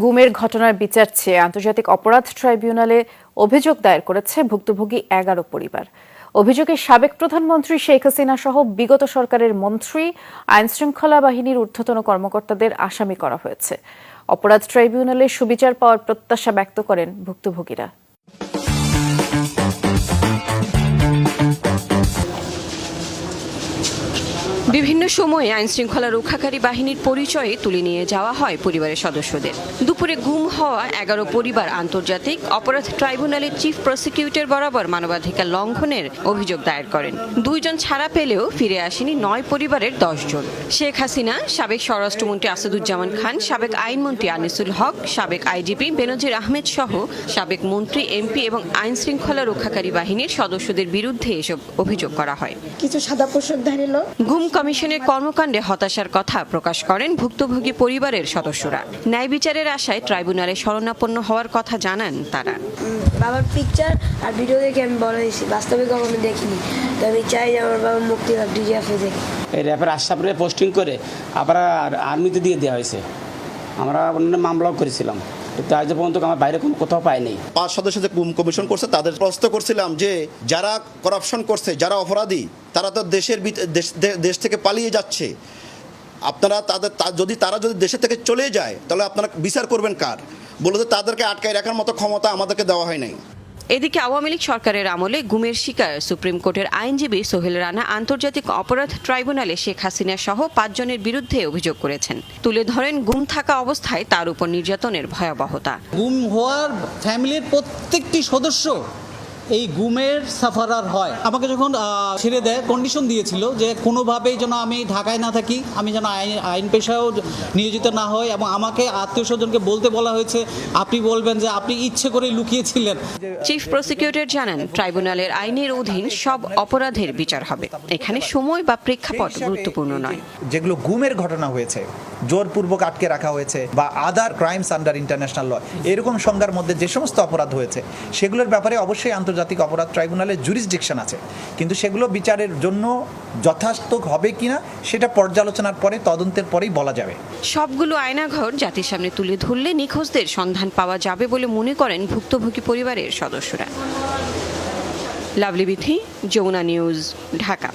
গুমের ঘটনার বিচার চেয়ে আন্তর্জাতিক অপরাধ ট্রাইব্যুনালে অভিযোগ দায়ের করেছে ভুক্তভোগী ১১ পরিবার। অভিযোগে সাবেক প্রধানমন্ত্রী শেখ হাসিনা সহ বিগত সরকারের মন্ত্রী, আইনশৃঙ্খলা বাহিনীর ঊর্ধ্বতন কর্মকর্তাদের আসামি করা হয়েছে। অপরাধ ট্রাইব্যুনালে সুবিচার পাওয়ার প্রত্যাশা ব্যক্ত করেন ভুক্তভোগীরা। বিভিন্ন সময়ে আইনশৃঙ্খলা রক্ষাকারী বাহিনীর পরিচয়ে তুলে নিয়ে যাওয়া হয় পরিবারের সদস্যদের। দুপুরে গুম হওয়া ১১ পরিবার আন্তর্জাতিক অপরাধ ট্রাইব্যুনালের চিফ প্রসিকিউটর বরাবর মানবাধিকার লঙ্ঘনের অভিযোগ দায়ের করেন। ২ জন ছাড়া পেলেও ফিরে আসেনি ৯ পরিবারের ১০ জন। শেখ হাসিনা, সাবেক স্বরাষ্ট্রমন্ত্রী আসাদুজ্জামান খান, সাবেক আইনমন্ত্রী আনিসুল হক, সাবেক আইজিপি বেনজির আহমেদ সহ সাবেক মন্ত্রী, এমপি এবং আইনশৃঙ্খলা রক্ষাকারী বাহিনীর সদস্যদের বিরুদ্ধে এসব অভিযোগ করা হয়। কিছু সাদা পোশাকধারী লোক গুম কমিশনের কর্মকাণ্ডে হতাশার কথা প্রকাশ করেন ভুক্তভোগী পরিবারের সদস্যরা। ন্যায় বিচারের আশায় ট্রাইব্যুনালে শরণাপন্ন হওয়ার কথা জানান তারা। বাবার পিকচার আর ভিডিও দেখে আমি বড় হয়েছি, বাস্তবে কখনো দেখিনি। তো আমি চাই যে আমার বাবা মুক্তি লাভ ডিজিএফে দেখি। এই র্যাপের আশরাফে পোস্টিং করে আবার আর্মিতে দিয়ে দেওয়া হয়েছে। আমরা মামলাও করেছিলাম, আজ পর্যন্ত আমার বাইরে কোনো কোথাও পাইনি। 5 সদস্য যে গুম কমিশন করছে তাদের প্রশ্ন করছিলাম যে যারা করাপশন করছে, যারা অপরাধী, তারা তো দেশ থেকে পালিয়ে যাচ্ছে। আপনারা তারা যদি দেশের থেকে চলে যায় তাহলে আপনারা বিচার করবেন কার? বলে তো তাদেরকে আটকায় রাখার মতো ক্ষমতা আমাদেরকে দেওয়া হয় নাই। এদিকে আওয়ামী লীগ সরকারের আমলে গুমের শিকার সুপ্রিম কোর্টের আইনজীবী সোহেল রানা আন্তর্জাতিক অপরাধ ট্রাইব্যুনালে শেখ হাসিনা সহ 5 জনের বিরুদ্ধে অভিযোগ করেছেন। তুলে ধরেন গুম থাকা অবস্থায় তার উপর নির্যাতনের ভয়াবহতা। গুম হওয়ার ফ্যামিলির প্রত্যেকটি সদস্য এই গুমের সাফারার হয়। আমাকে যখন ছেড়ে দেয় কন্ডিশন দিয়েছিল যে কোনোভাবেই যেন আমি ঢাকায় না থাকি, আমি যেন আইন পেশায়ও নিয়োজিত না হই, এবং আমাকে আত্মীয় স্বজনকে বলতে বলা হয়েছে আপনি বলবেন যে আপনি ইচ্ছে করে লুকিয়েছিলেন। চিফ প্রসিকিউটর জানান ট্রাইব্যুনালের আইনের অধীন সব অপরাধের বিচার হবে। এখানে সময় বা প্রেক্ষাপট গুরুত্বপূর্ণ নয়। যেগুলো গুমের ঘটনা হয়েছে, জোরপূর্বক আটকে রাখা হয়েছে বা আদার ক্রাইমস আন্ডার ইন্টারন্যাশনাল ল, এরকম সংজ্ঞার মধ্যে যে সমস্ত অপরাধ হয়েছে সেগুলোর ব্যাপারে অবশ্যই আন্তর্জাতিক অপরাধ ট্রাইব্যুনালের জুরিসডিকশন আছে, কিন্তু সেগুলো বিচারের জন্য যথার্থ হবে কিনা সেটা পর্যালোচনার পরে, তদন্তের পরেই বলা যাবে। সবগুলো আয়নাঘর জাতির সামনে তুলে ধরলে নিখোঁজদের সন্ধান পাওয়া যাবে বলে মনে করেন ভুক্তভোগী পরিবারের সদস্যরা। লাভলি বিথি, যমুনা নিউজ, ঢাকা।